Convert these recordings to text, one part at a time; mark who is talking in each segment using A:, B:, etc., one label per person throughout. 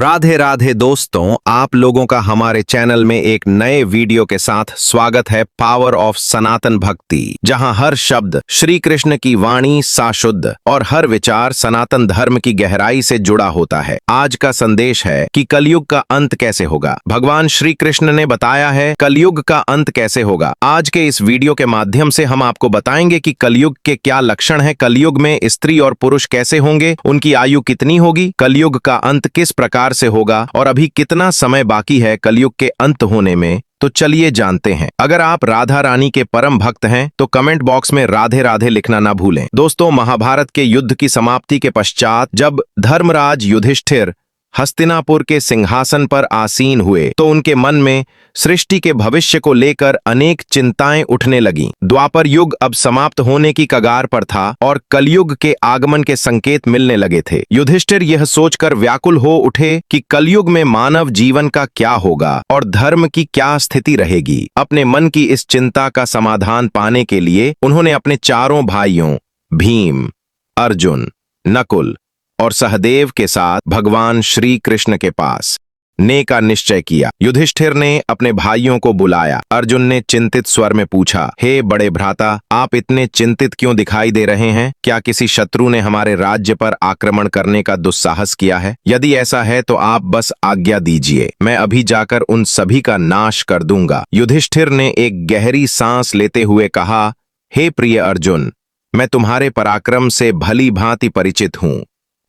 A: राधे राधे दोस्तों, आप लोगों का हमारे चैनल में एक नए वीडियो के साथ स्वागत है। पावर ऑफ सनातन भक्ति, जहां हर शब्द श्री कृष्ण की वाणी साशुद्ध और हर विचार सनातन धर्म की गहराई से जुड़ा होता है। आज का संदेश है कि कलयुग का अंत कैसे होगा। भगवान श्री कृष्ण ने बताया है कलयुग का अंत कैसे होगा। आज के इस वीडियो के माध्यम से हम आपको बताएंगे कि कलयुग के क्या लक्षण है, कलयुग में स्त्री और पुरुष कैसे होंगे, उनकी आयु कितनी होगी, कलयुग का अंत किस प्रकार से होगा और अभी कितना समय बाकी है कलयुग के अंत होने में। तो चलिए जानते हैं। अगर आप राधा रानी के परम भक्त हैं तो कमेंट बॉक्स में राधे राधे लिखना ना भूलें। दोस्तों, महाभारत के युद्ध की समाप्ति के पश्चात जब धर्मराज युधिष्ठिर हस्तिनापुर के सिंहासन पर आसीन हुए तो उनके मन में सृष्टि के भविष्य को लेकर अनेक चिंताएं उठने लगीं। द्वापर युग अब समाप्त होने की कगार पर था और कलयुग के आगमन के संकेत मिलने लगे थे। युधिष्ठिर यह सोचकर व्याकुल हो उठे कि कलयुग में मानव जीवन का क्या होगा और धर्म की क्या स्थिति रहेगी। अपने मन की इस चिंता का समाधान पाने के लिए उन्होंने अपने चारों भाइयों भीम, अर्जुन, नकुल और सहदेव के साथ भगवान श्री कृष्ण के पास ने का निश्चय किया। युधिष्ठिर ने अपने भाइयों को बुलाया। अर्जुन ने चिंतित स्वर में पूछा, हे बड़े भ्राता, आप इतने चिंतित क्यों दिखाई दे रहे हैं? क्या किसी शत्रु ने हमारे राज्य पर आक्रमण करने का दुस्साहस किया है? यदि ऐसा है तो आप बस आज्ञा दीजिए, मैं अभी जाकर उन सभी का नाश कर दूंगा। युधिष्ठिर ने एक गहरी सांस लेते हुए कहा, हे प्रिय अर्जुन, मैं तुम्हारे पराक्रम से भली भांति परिचित हूं।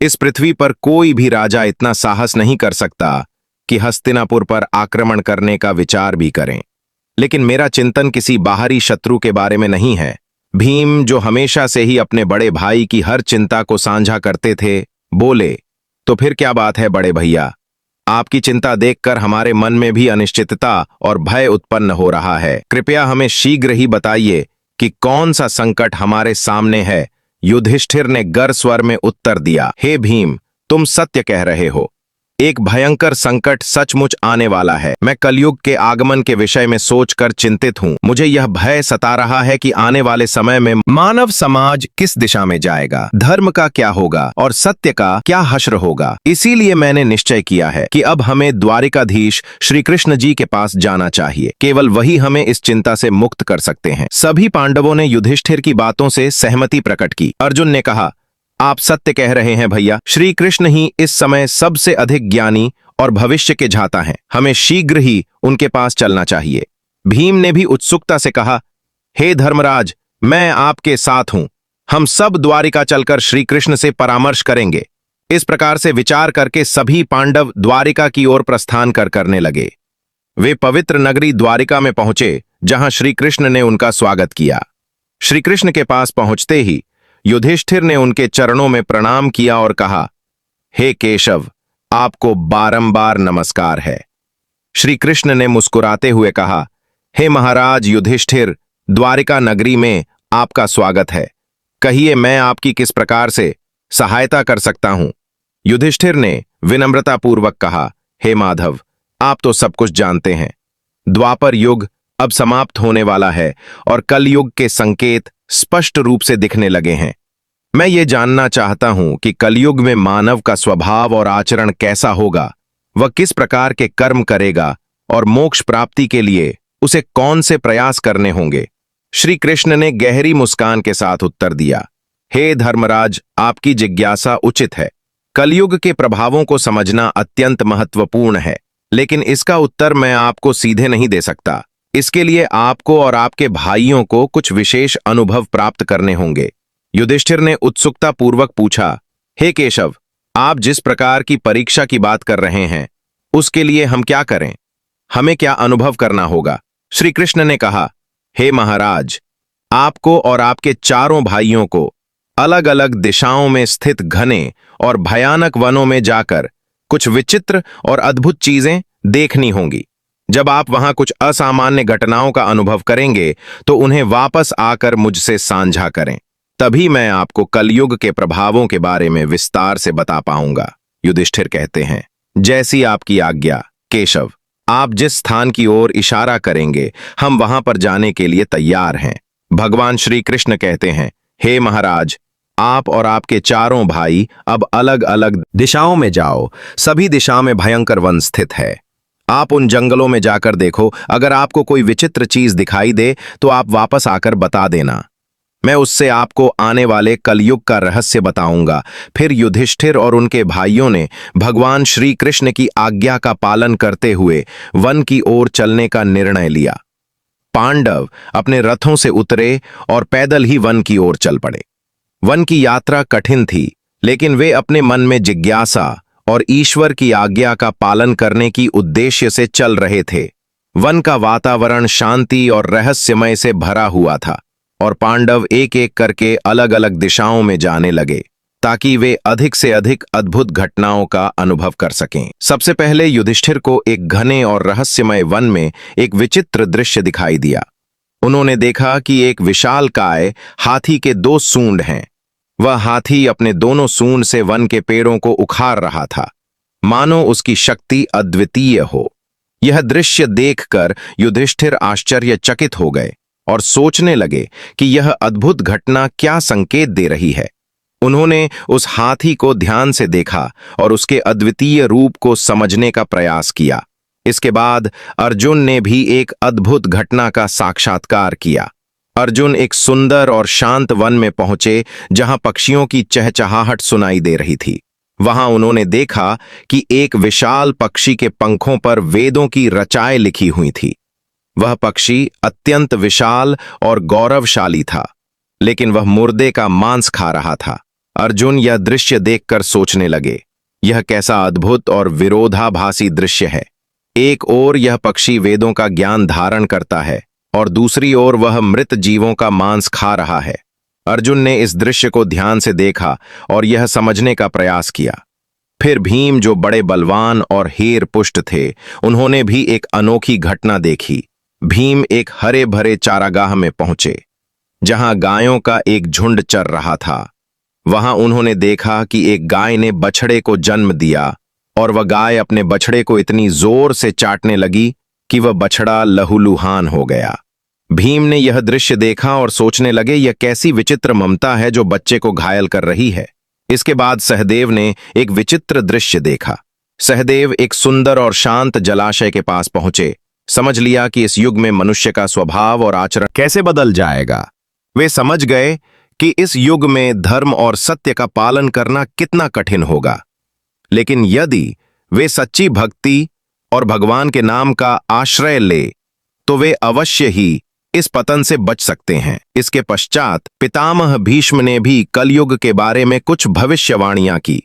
A: इस पृथ्वी पर कोई भी राजा इतना साहस नहीं कर सकता कि हस्तिनापुर पर आक्रमण करने का विचार भी करें। लेकिन मेरा चिंतन किसी बाहरी शत्रु के बारे में नहीं है। भीम, जो हमेशा से ही अपने बड़े भाई की हर चिंता को साझा करते थे, बोले, तो फिर क्या बात है बड़े भैया? आपकी चिंता देखकर हमारे मन में भी अनिश्चितता और भय उत्पन्न हो रहा है। कृपया हमें शीघ्र ही बताइए कि कौन सा संकट हमारे सामने है। युधिष्ठिर ने गर स्वर में उत्तर दिया, हे भीम, तुम सत्य कह रहे हो। एक भयंकर संकट सचमुच आने वाला है। मैं कलयुग के आगमन के विषय में सोचकर चिंतित हूँ। मुझे यह भय सता रहा है कि आने वाले समय में मानव समाज किस दिशा में जाएगा, धर्म का क्या होगा और सत्य का क्या हश्र होगा। इसीलिए मैंने निश्चय किया है कि अब हमें द्वारिकाधीश श्री कृष्ण जी के पास जाना चाहिए। केवल वही हमें इस चिंता से मुक्त कर सकते हैं। सभी पांडवों ने युधिष्ठिर की बातों से सहमति प्रकट की। अर्जुन ने कहा, आप सत्य कह रहे हैं भैया। श्री कृष्ण ही इस समय सबसे अधिक ज्ञानी और भविष्य के झाता हैं। हमें शीघ्र ही उनके पास चलना चाहिए। भीम ने भी उत्सुकता से कहा, हे धर्मराज, मैं आपके साथ हूं। हम सब द्वारिका चलकर श्री कृष्ण से परामर्श करेंगे। इस प्रकार से विचार करके सभी पांडव द्वारिका की ओर प्रस्थान करने लगे। वे पवित्र नगरी द्वारिका में पहुंचे, जहां श्री कृष्ण ने उनका स्वागत किया। श्री कृष्ण के पास पहुंचते ही युधिष्ठिर ने उनके चरणों में प्रणाम किया और कहा, हे केशव, आपको बारंबार नमस्कार है। श्री कृष्ण ने मुस्कुराते हुए कहा, हे महाराज युधिष्ठिर, द्वारिका नगरी में आपका स्वागत है। कहिए, मैं आपकी किस प्रकार से सहायता कर सकता हूं? युधिष्ठिर ने विनम्रतापूर्वक कहा, हे माधव, आप तो सब कुछ जानते हैं। द्वापर युग अब समाप्त होने वाला है और कलयुग के संकेत स्पष्ट रूप से दिखने लगे हैं। मैं ये जानना चाहता हूं कि कलयुग में मानव का स्वभाव और आचरण कैसा होगा, वह किस प्रकार के कर्म करेगा और मोक्ष प्राप्ति के लिए उसे कौन से प्रयास करने होंगे। श्री कृष्ण ने गहरी मुस्कान के साथ उत्तर दिया, हे धर्मराज, आपकी जिज्ञासा उचित है। कलयुग के प्रभावों को समझना अत्यंत महत्वपूर्ण है, लेकिन इसका उत्तर मैं आपको सीधे नहीं दे सकता। इसके लिए आपको और आपके भाइयों को कुछ विशेष अनुभव प्राप्त करने होंगे। युधिष्ठिर ने उत्सुकता पूर्वक पूछा, हे केशव, आप जिस प्रकार की परीक्षा की बात कर रहे हैं, उसके लिए हम क्या करें? हमें क्या अनुभव करना होगा? श्री कृष्ण ने कहा, हे महाराज, आपको और आपके चारों भाइयों को अलग अलग दिशाओं में स्थित घने और भयानक वनों में जाकर कुछ विचित्र और अद्भुत चीजें देखनी होंगी। जब आप वहां कुछ असामान्य घटनाओं का अनुभव करेंगे तो उन्हें वापस आकर मुझसे साझा करें। तभी मैं आपको कलयुग के प्रभावों के बारे में विस्तार से बता पाऊंगा। युधिष्ठिर कहते हैं, जैसी आपकी आज्ञा केशव। आप जिस स्थान की ओर इशारा करेंगे, हम वहां पर जाने के लिए तैयार हैं। भगवान श्री कृष्ण कहते हैं, हे महाराज, आप और आपके चारों भाई अब अलग अलग दिशाओं में जाओ। सभी दिशा में भयंकर वन स्थित है। आप उन जंगलों में जाकर देखो। अगर आपको कोई विचित्र चीज दिखाई दे तो आप वापस आकर बता देना। मैं उससे आपको आने वाले कलयुग का रहस्य बताऊंगा। फिर युधिष्ठिर और उनके भाइयों ने भगवान श्री कृष्ण की आज्ञा का पालन करते हुए वन की ओर चलने का निर्णय लिया। पांडव अपने रथों से उतरे और पैदल ही वन की ओर चल पड़े। वन की यात्रा कठिन थी, लेकिन वे अपने मन में जिज्ञासा और ईश्वर की आज्ञा का पालन करने की उद्देश्य से चल रहे थे। वन का वातावरण शांति और रहस्यमय से भरा हुआ था और पांडव एक एक करके अलग अलग दिशाओं में जाने लगे ताकि वे अधिक से अधिक अद्भुत घटनाओं का अनुभव कर सकें। सबसे पहले युधिष्ठिर को एक घने और रहस्यमय वन में एक विचित्र दृश्य दिखाई दिया। उन्होंने देखा कि एक विशालकाय हाथी के दो सूंड हैं। वह हाथी अपने दोनों सूंड से वन के पेड़ों को उखाड़ रहा था, मानो उसकी शक्ति अद्वितीय हो। यह दृश्य देखकर युधिष्ठिर आश्चर्यचकित हो गए और सोचने लगे कि यह अद्भुत घटना क्या संकेत दे रही है। उन्होंने उस हाथी को ध्यान से देखा और उसके अद्वितीय रूप को समझने का प्रयास किया। इसके बाद अर्जुन ने भी एक अद्भुत घटना का साक्षात्कार किया। अर्जुन एक सुंदर और शांत वन में पहुंचे जहां पक्षियों की चहचहाहट सुनाई दे रही थी। वहां उन्होंने देखा कि एक विशाल पक्षी के पंखों पर वेदों की रचाएं लिखी हुई थी। वह पक्षी अत्यंत विशाल और गौरवशाली था, लेकिन वह मुर्दे का मांस खा रहा था। अर्जुन यह दृश्य देखकर सोचने लगे, यह कैसा अद्भुत और विरोधाभासी दृश्य है। एक ओर यह पक्षी वेदों का ज्ञान धारण करता है और दूसरी ओर वह मृत जीवों का मांस खा रहा है। अर्जुन ने इस दृश्य को ध्यान से देखा और यह समझने का प्रयास किया। फिर भीम, जो बड़े बलवान और हेर पुष्ट थे, उन्होंने भी एक अनोखी घटना देखी। भीम एक हरे भरे चारागाह में पहुंचे जहां गायों का एक झुंड चर रहा था। वहां उन्होंने देखा कि एक गाय ने बछड़े को जन्म दिया और वह गाय अपने बछड़े को इतनी जोर से चाटने लगी कि वह बछड़ा लहूलुहान हो गया। भीम ने यह दृश्य देखा और सोचने लगे, यह कैसी विचित्र ममता है जो बच्चे को घायल कर रही है। इसके बाद सहदेव ने एक विचित्र दृश्य देखा। सहदेव एक सुंदर और शांत जलाशय के पास पहुंचे। समझ लिया कि इस युग में मनुष्य का स्वभाव और आचरण कैसे बदल जाएगा। वे समझ गए कि इस युग में धर्म और सत्य का पालन करना कितना कठिन होगा, लेकिन यदि वे सच्ची भक्ति और भगवान के नाम का आश्रय ले तो वे अवश्य ही इस पतन से बच सकते हैं। इसके पश्चात पितामह भीष्म ने भी कलयुग के बारे में कुछ भविष्यवाणियां की।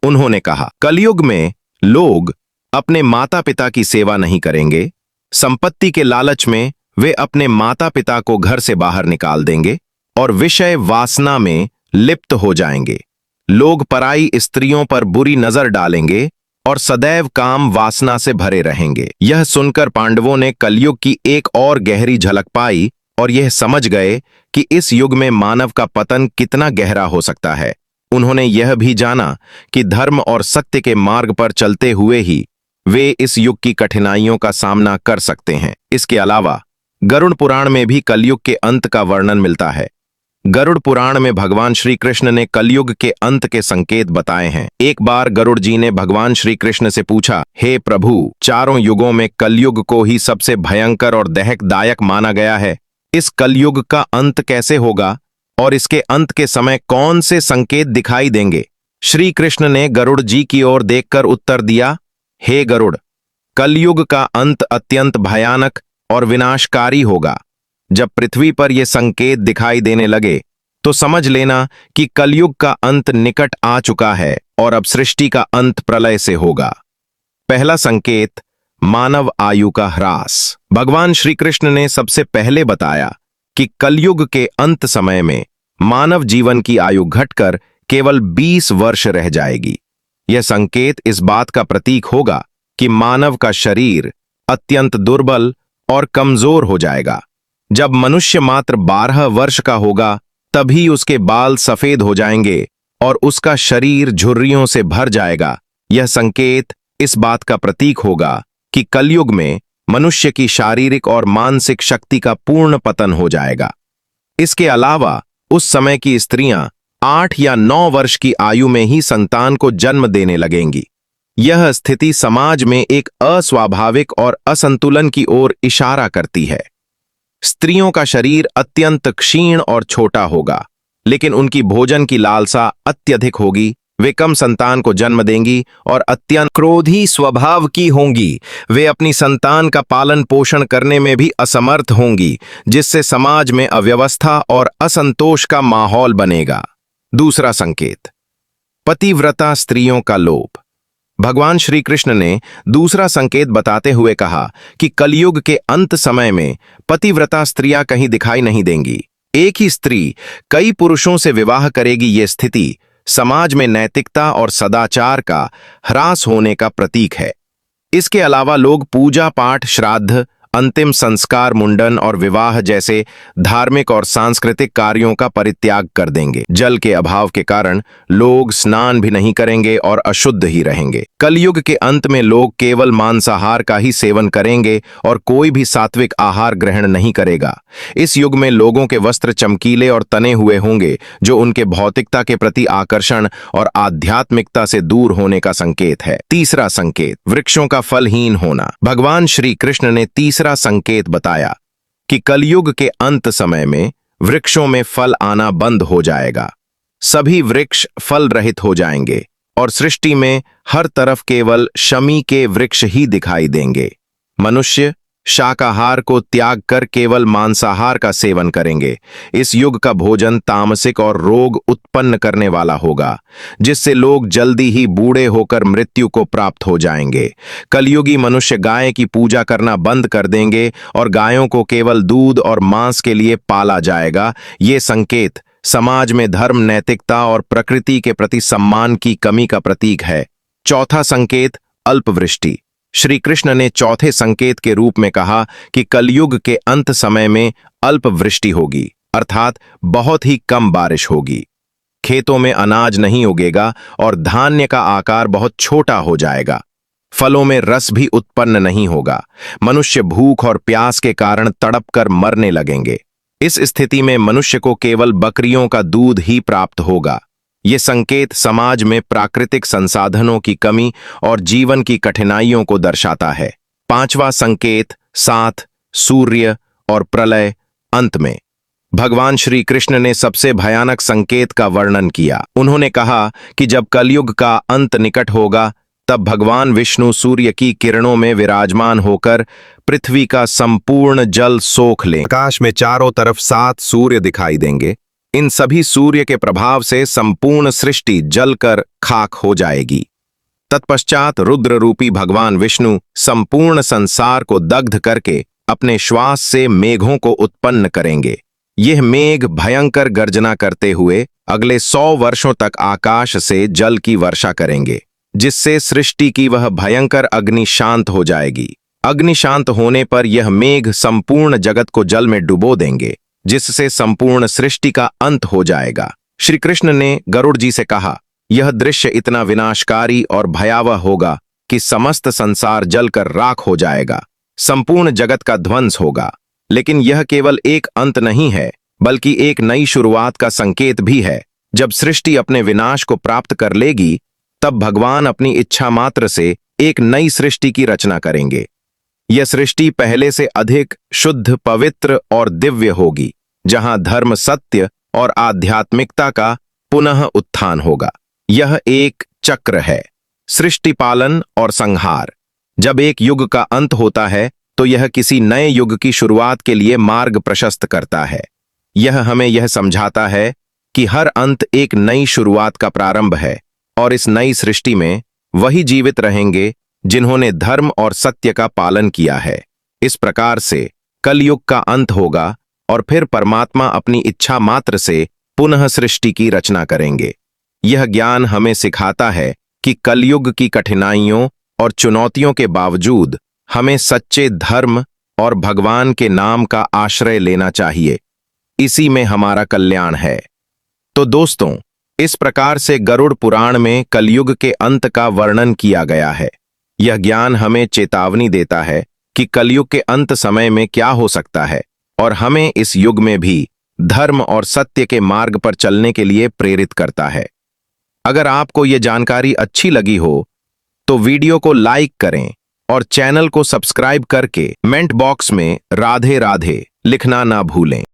A: उन्होंने कहा, कलयुग में लोग अपने माता पिता की सेवा नहीं करेंगे। संपत्ति के लालच में वे अपने माता पिता को घर से बाहर निकाल देंगे और विषय वासना में लिप्त हो जाएंगे। लोग पराई स्त्रियों पर बुरी नजर डालेंगे और सदैव काम वासना से भरे रहेंगे। यह सुनकर पांडवों ने कलयुग की एक और गहरी झलक पाई और यह समझ गए कि इस युग में मानव का पतन कितना गहरा हो सकता है। उन्होंने यह भी जाना कि धर्म और सत्य के मार्ग पर चलते हुए ही वे इस युग की कठिनाइयों का सामना कर सकते हैं। इसके अलावा गरुड़ पुराण में भी कलयुग के अंत का वर्णन मिलता है। गरुड़ पुराण में भगवान श्री कृष्ण ने कलयुग के अंत के संकेत बताए हैं। एक बार गरुड़ जी ने भगवान श्री कृष्ण से पूछा, हे प्रभु, चारों युगों में कलयुग को ही सबसे भयंकर और दहकदायक माना गया है। इस कलयुग का अंत कैसे होगा और इसके अंत के समय कौन से संकेत दिखाई देंगे? श्री कृष्ण ने गरुड़ जी की ओर देखकर उत्तर दिया, हे गरुड़, कलयुग का अंत अत्यंत भयानक और विनाशकारी होगा। जब पृथ्वी पर ये संकेत दिखाई देने लगे तो समझ लेना कि कलयुग का अंत निकट आ चुका है और अब सृष्टि का अंत प्रलय से होगा। पहला संकेत, मानव आयु का ह्रास। भगवान श्री कृष्ण ने सबसे पहले बताया कि कलयुग के अंत समय में मानव जीवन की आयु घटकर केवल 20 वर्ष रह जाएगी। यह संकेत इस बात का प्रतीक होगा कि मानव का शरीर अत्यंत दुर्बल और कमजोर हो जाएगा। जब मनुष्य मात्र 12 वर्ष का होगा तभी उसके बाल सफेद हो जाएंगे और उसका शरीर झुर्रियों से भर जाएगा। यह संकेत इस बात का प्रतीक होगा कि कलयुग में मनुष्य की शारीरिक और मानसिक शक्ति का पूर्ण पतन हो जाएगा। इसके अलावा उस समय की स्त्रियां 8 या 9 वर्ष की आयु में ही संतान को जन्म देने लगेंगी। यह स्थिति समाज में एक अस्वाभाविक और असंतुलन की ओर इशारा करती है। स्त्रियों का शरीर अत्यंत क्षीण और छोटा होगा, लेकिन उनकी भोजन की लालसा अत्यधिक होगी। वे कम संतान को जन्म देंगी और अत्यंत क्रोधी स्वभाव की होंगी। वे अपनी संतान का पालन पोषण करने में भी असमर्थ होंगी, जिससे समाज में अव्यवस्था और असंतोष का माहौल बनेगा। दूसरा संकेत, पतिव्रता स्त्रियों का लोप। भगवान श्री कृष्ण ने दूसरा संकेत बताते हुए कहा कि कलयुग के अंत समय में पतिव्रता स्त्रियां कहीं दिखाई नहीं देंगी। एक ही स्त्री कई पुरुषों से विवाह करेगी। ये स्थिति समाज में नैतिकता और सदाचार का ह्रास होने का प्रतीक है। इसके अलावा लोग पूजा पाठ, श्राद्ध, अंतिम संस्कार, मुंडन और विवाह जैसे धार्मिक और सांस्कृतिक कार्यों का परित्याग कर देंगे। जल के अभाव के कारण लोग स्नान भी नहीं करेंगे और अशुद्ध ही रहेंगे। कलयुग के अंत में लोग केवल मांसाहार का ही सेवन करेंगे और कोई भी सात्विक आहार ग्रहण नहीं करेगा। इस युग में लोगों के वस्त्र चमकीले और तने हुए होंगे, जो उनके भौतिकता के प्रति आकर्षण और आध्यात्मिकता से दूर होने का संकेत है। तीसरा संकेत, वृक्षों का फलहीन होना। भगवान श्री कृष्ण ने तीसरा संकेत बताया कि कलयुग के अंत समय में वृक्षों में फल आना बंद हो जाएगा। सभी वृक्ष फल रहित हो जाएंगे और सृष्टि में हर तरफ केवल शमी के वृक्ष ही दिखाई देंगे। मनुष्य शाकाहार को त्याग कर केवल मांसाहार का सेवन करेंगे। इस युग का भोजन तामसिक और रोग उत्पन्न करने वाला होगा, जिससे लोग जल्दी ही बूढ़े होकर मृत्यु को प्राप्त हो जाएंगे। कलयुगी मनुष्य गाय की पूजा करना बंद कर देंगे और गायों को केवल दूध और मांस के लिए पाला जाएगा। ये संकेत समाज में धर्म, नैतिकता और प्रकृति के प्रति सम्मान की कमी का प्रतीक है। चौथा संकेत, अल्पवृष्टि। श्री कृष्ण ने चौथे संकेत के रूप में कहा कि कलयुग के अंत समय में अल्पवृष्टि होगी, अर्थात बहुत ही कम बारिश होगी। खेतों में अनाज नहीं उगेगा और धान्य का आकार बहुत छोटा हो जाएगा। फलों में रस भी उत्पन्न नहीं होगा। मनुष्य भूख और प्यास के कारण तड़प कर मरने लगेंगे। इस स्थिति में मनुष्य को केवल बकरियों का दूध ही प्राप्त होगा। ये संकेत समाज में प्राकृतिक संसाधनों की कमी और जीवन की कठिनाइयों को दर्शाता है। पांचवा संकेत, 7, सूर्य और प्रलय। अंत में भगवान श्री कृष्ण ने सबसे भयानक संकेत का वर्णन किया। उन्होंने कहा कि जब कलयुग का अंत निकट होगा, तब भगवान विष्णु सूर्य की किरणों में विराजमान होकर पृथ्वी का संपूर्ण जल सोख लें। आकाश में चारों तरफ 7 सूर्य दिखाई देंगे। इन सभी सूर्य के प्रभाव से संपूर्ण सृष्टि जलकर खाक हो जाएगी। तत्पश्चात रुद्र रूपी भगवान विष्णु संपूर्ण संसार को दग्ध करके अपने श्वास से मेघों को उत्पन्न करेंगे। यह मेघ भयंकर गर्जना करते हुए अगले 100 वर्षों तक आकाश से जल की वर्षा करेंगे, जिससे सृष्टि की वह भयंकर अग्नि शांत हो जाएगी। अग्नि शांत होने पर यह मेघ संपूर्ण जगत को जल में डुबो देंगे, जिससे संपूर्ण सृष्टि का अंत हो जाएगा। श्री कृष्ण ने गरुड़ जी से कहा, यह दृश्य इतना विनाशकारी और भयावह होगा कि समस्त संसार जलकर राख हो जाएगा, संपूर्ण जगत का ध्वंस होगा। लेकिन यह केवल एक अंत नहीं है, बल्कि एक नई शुरुआत का संकेत भी है। जब सृष्टि अपने विनाश को प्राप्त कर लेगी, तब भगवान अपनी इच्छा मात्र से एक नई सृष्टि की रचना करेंगे। यह सृष्टि पहले से अधिक शुद्ध, पवित्र और दिव्य होगी, जहां धर्म, सत्य और आध्यात्मिकता का पुनः उत्थान होगा। यह एक चक्र है, सृष्टि, पालन और संहार। जब एक युग का अंत होता है, तो यह किसी नए युग की शुरुआत के लिए मार्ग प्रशस्त करता है। यह हमें यह समझाता है कि हर अंत एक नई शुरुआत का प्रारंभ है, और इस नई सृष्टि में वही जीवित रहेंगे जिन्होंने धर्म और सत्य का पालन किया है। इस प्रकार से कलयुग का अंत होगा और फिर परमात्मा अपनी इच्छा मात्र से पुनः सृष्टि की रचना करेंगे। यह ज्ञान हमें सिखाता है कि कलयुग की कठिनाइयों और चुनौतियों के बावजूद हमें सच्चे धर्म और भगवान के नाम का आश्रय लेना चाहिए। इसी में हमारा कल्याण है। तो दोस्तों, इस प्रकार से गरुड़ पुराण में कलयुग के अंत का वर्णन किया गया है। यह ज्ञान हमें चेतावनी देता है कि कलयुग के अंत समय में क्या हो सकता है, और हमें इस युग में भी धर्म और सत्य के मार्ग पर चलने के लिए प्रेरित करता है। अगर आपको ये जानकारी अच्छी लगी हो तो वीडियो को लाइक करें और चैनल को सब्सक्राइब करके कमेंट बॉक्स में राधे राधे लिखना ना भूलें।